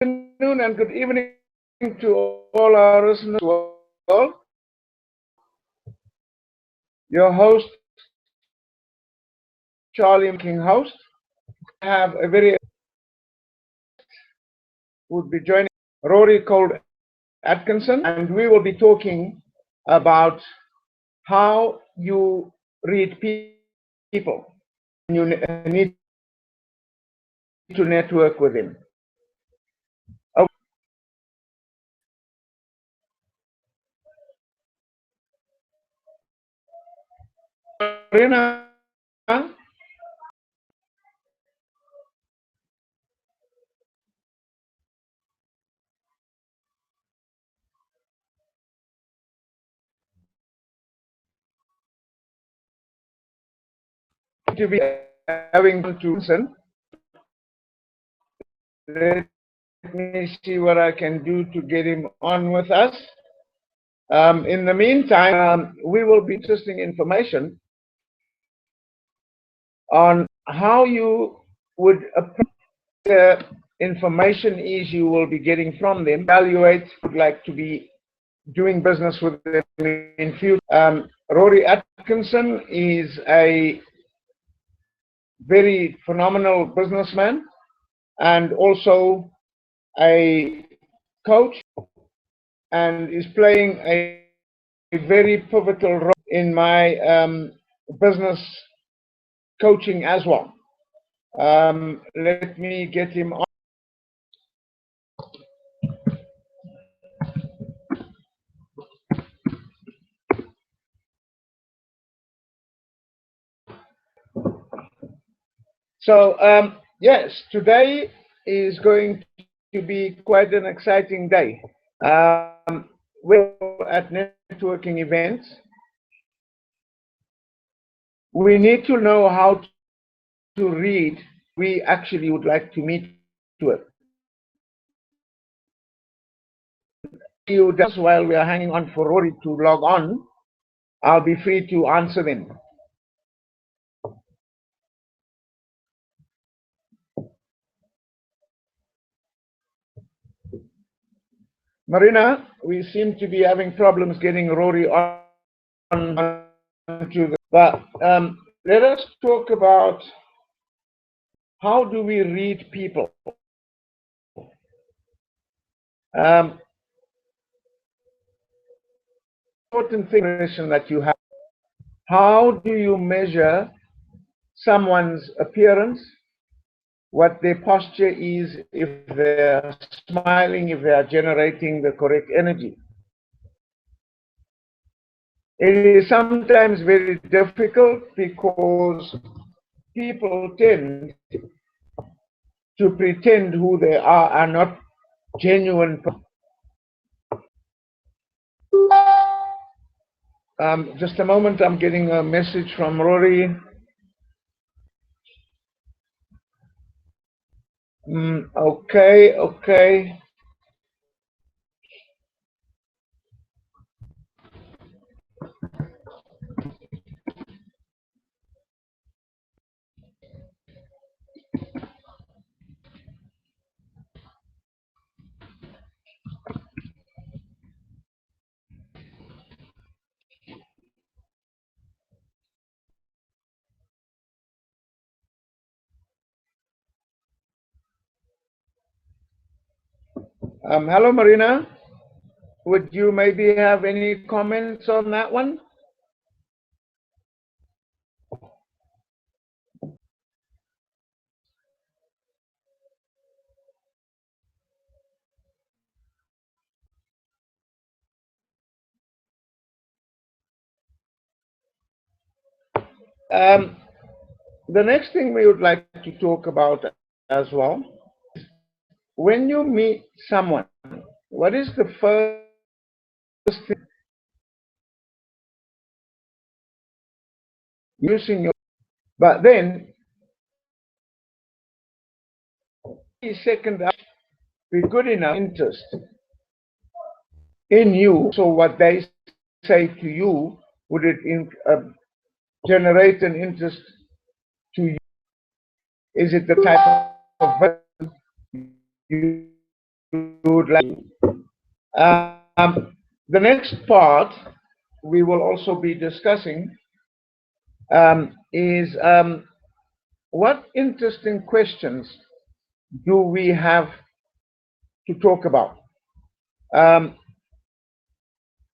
afternoon and good evening to all our listeners as well. Your host, Charlie King host. I have a very would be joining Rory called Atkinson, and we will be talking about how you read people. You need to network with them. Marina, to be having to listen. Let me see what I can do to get him on with us. In the meantime, we will be interesting information on how you would approach the information is you will be getting from them, evaluate, would like to be doing business with them in future. Rory Atkinson is a very phenomenal businessman and also a coach, and is playing a very pivotal role in my business coaching as well. Let me get him on. So, yes, today is going to be quite an exciting day. We're at networking events. We need to know how to read we actually would like to meet with. Just while we are hanging on for Rory to log on, I'll be free to answer them. Marina, we seem to be having problems getting Rory on to the, but let us talk about how do we read people. Important thing that you have. How do you measure someone's appearance, what their posture is, if they're smiling, if they are generating the correct energy? It is sometimes very difficult because people tend to pretend who they are not genuine. Just a moment, I'm getting a message from Rory. Okay. Hello, Marina. Would you maybe have any comments on that one? The next thing we would like to talk about as well, when you meet someone, what is the first thing using your, but then second be good enough interest in you, so what they say to you, would it generate an interest to you? Is it the type of person you would like. The next part we will also be discussing is what interesting questions do we have to talk about?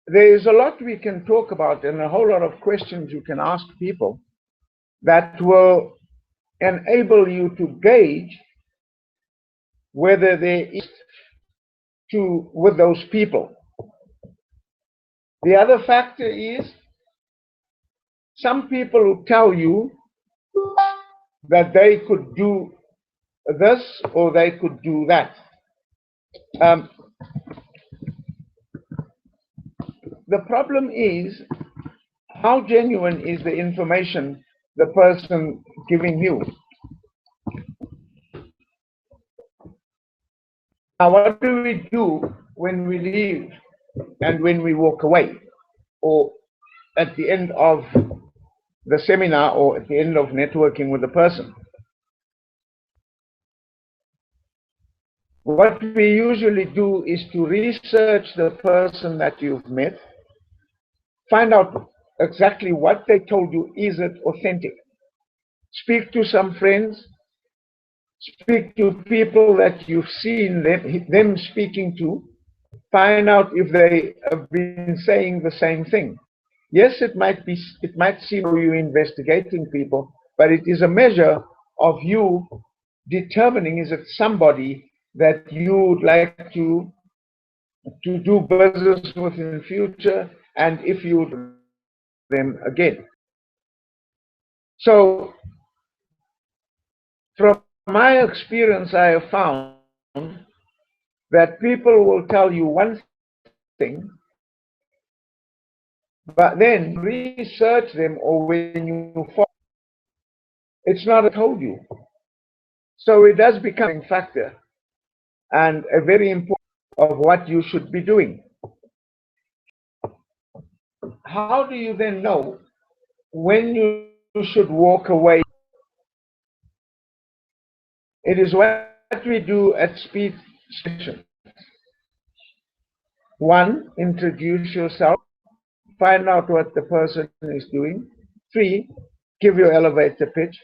There is a lot we can talk about and a whole lot of questions you can ask people that will enable you to gauge whether there is with those people. The other factor is some people who tell you that they could do this or they could do that. The problem is, how genuine is the information the person giving you? Now, what do we do when we leave and when we walk away, or at the end of the seminar, or at the end of networking with the person? What we usually do is to research the person that you've met, find out exactly what they told you. Is it authentic? Speak to some friends, speak to people that you've seen them speaking to, find out if they have been saying the same thing. Yes, it might seem you're investigating people, but it is a measure of you determining, is it somebody that you would like to do business with in the future, and if you would them again. So from my experience, I have found that people will tell you one thing, but then research them, or when you follow, it's not told you. So it does become a factor and a very important of what you should be doing. How do you then know when you should walk away? It is what we do at speed sessions. 1, introduce yourself, find out what the person is doing. 3, give your elevator pitch.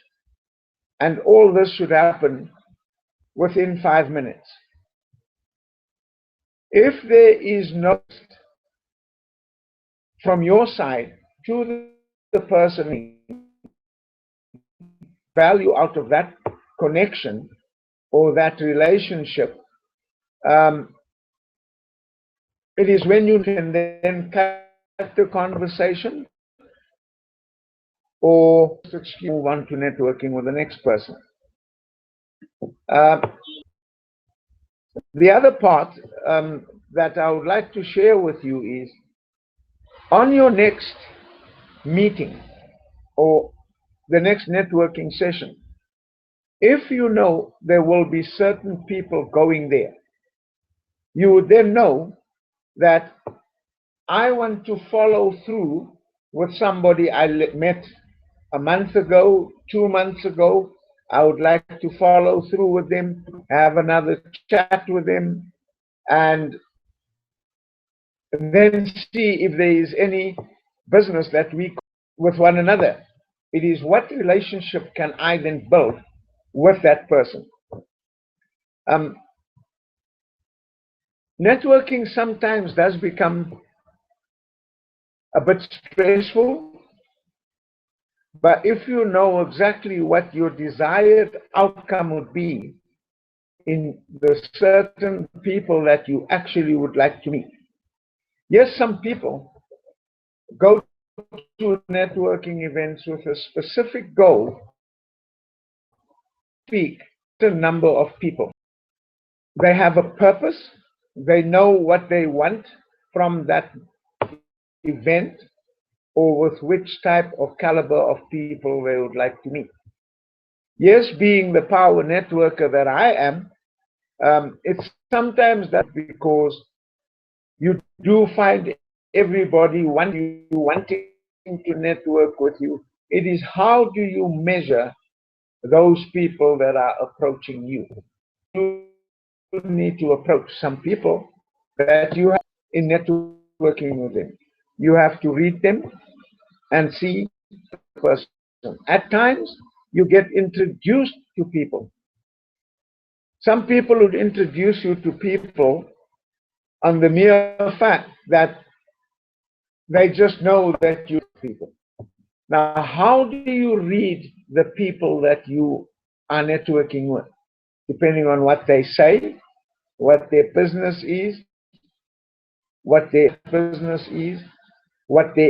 And all this should happen within 5 minutes. If there is no from your side to the person value out of that connection or that relationship, it is when you can then cut the conversation or move on to networking with the next person. The other part that I would like to share with you is, on your next meeting or the next networking session, if you know there will be certain people going there, you would then know that I want to follow through with somebody I met a month ago, 2 months ago. I would like to follow through with them, have another chat with them, and then see if there is any business that we with one another. It is what relationship can I then build with that person. Networking sometimes does become a bit stressful, but if you know exactly what your desired outcome would be in the certain people that you actually would like to meet. Yes, some people go to networking events with a specific goal to speak to a number of people. They have a purpose. They know what they want from that event, or with which type of caliber of people they would like to meet. Yes, being the power networker that I am, it's sometimes that because you do find everybody wanting to network with you. It is how do you measure those people that are approaching you? need to approach some people that you have in networking with them. You have to read them and see the person. At times, you get introduced to people. Some people would introduce you to people on the mere fact that they just know that you people. Now, how do you read the people that you are networking with? Depending on what they say, what their business is, what their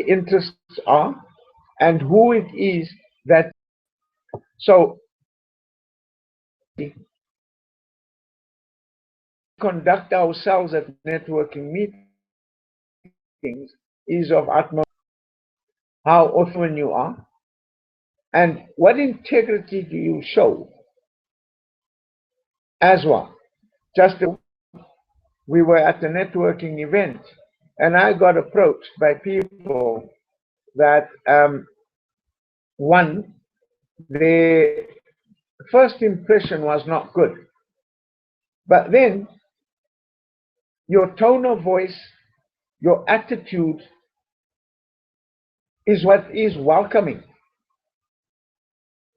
interests are, and who it is that. So, conduct ourselves at networking meetings is of utmost how often you are, and what integrity do you show as well. Just we were at a networking event, and I got approached by people that one, their first impression was not good, but then your tone of voice, your attitude is what is welcoming.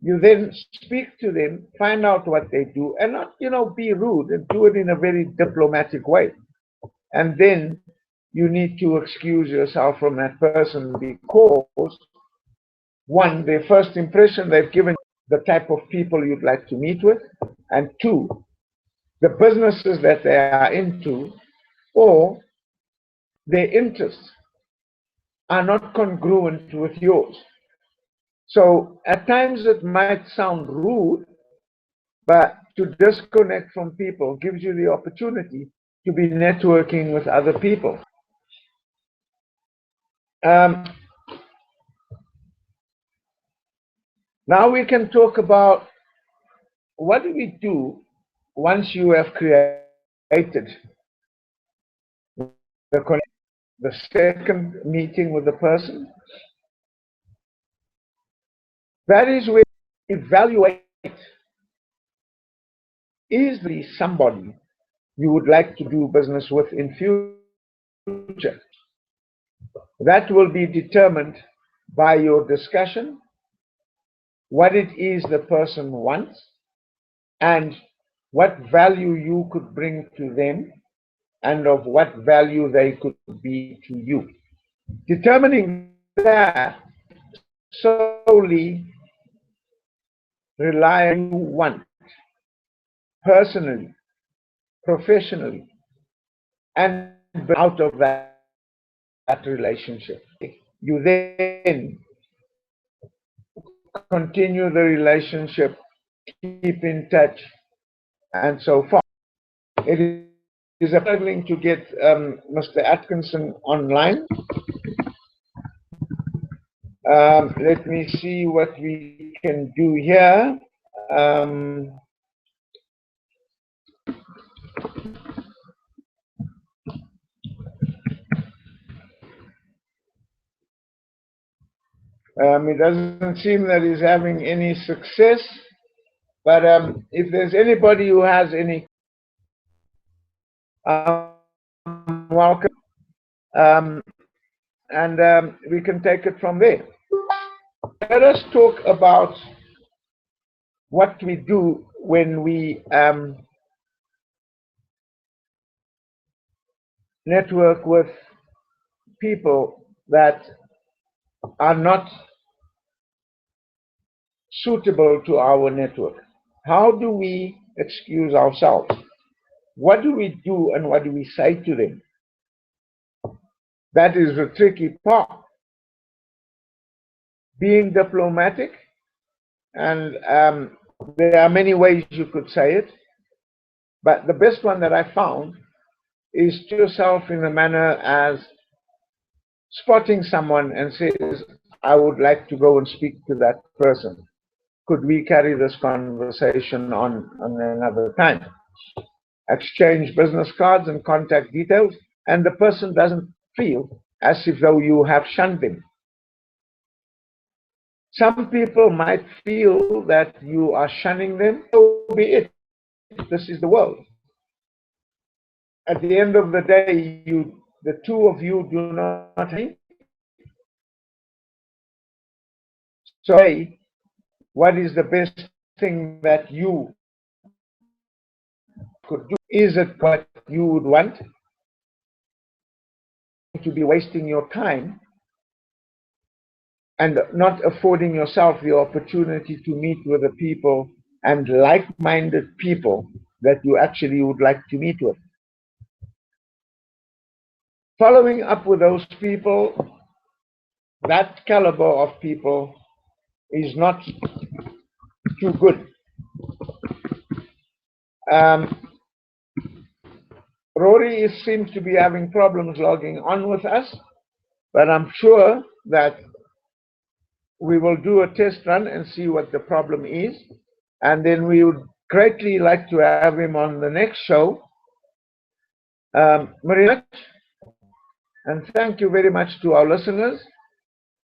You then speak to them, find out what they do, and not, be rude, and do it in a very diplomatic way. And then you need to excuse yourself from that person because, one, their first impression they've given the type of people you'd like to meet with, and two, the businesses that they are into or their interests are not congruent with yours. So at times it might sound rude, but to disconnect from people gives you the opportunity to be networking with other people. Now we can talk about what do we do once you have created the second meeting with the person. That is where you evaluate, is there somebody you would like to do business with in future? That will be determined by your discussion, what it is the person wants, and what value you could bring to them, and of what value they could be to you. Determining that solely rely on you want, personally, professionally, and out of that relationship. You then continue the relationship, keep in touch, and so forth. It is struggling to get Mr. Atkinson online. Let me see what we can do here. It doesn't seem that he's having any success, but if there's anybody who has any, welcome, and we can take it from there. Let us talk about what we do when we network with people that are not suitable to our network. How do we excuse ourselves? What do we do and what do we say to them? That is the tricky part. Being diplomatic, and there are many ways you could say it, but the best one that I found is to yourself in a manner as spotting someone and says, I would like to go and speak to that person. Could we carry this conversation on another time? Exchange business cards and contact details, and the person doesn't feel as if though you have shunned them. Some people might feel that you are shunning them. So be it. This is the world. at the end of the day, the two of you do not hate. So, what is the best thing that you could do? Is it what you would want? To be wasting your time and not affording yourself the opportunity to meet with the people and like-minded people that you actually would like to meet with. Following up with those people, that caliber of people, is not too good. Rory seems to be having problems logging on with us, but I'm sure that we will do a test run and see what the problem is. And then we would greatly like to have him on the next show. Marina, and thank you very much to our listeners.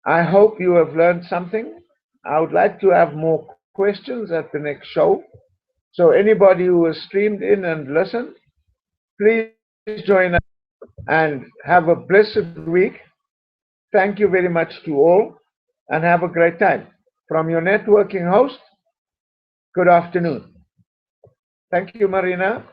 I hope you have learned something. I would like to have more questions at the next show. So anybody who has streamed in and listened, please join us and have a blessed week. Thank you very much to all and have a great time. From your networking host, good afternoon. Thank you, Marina.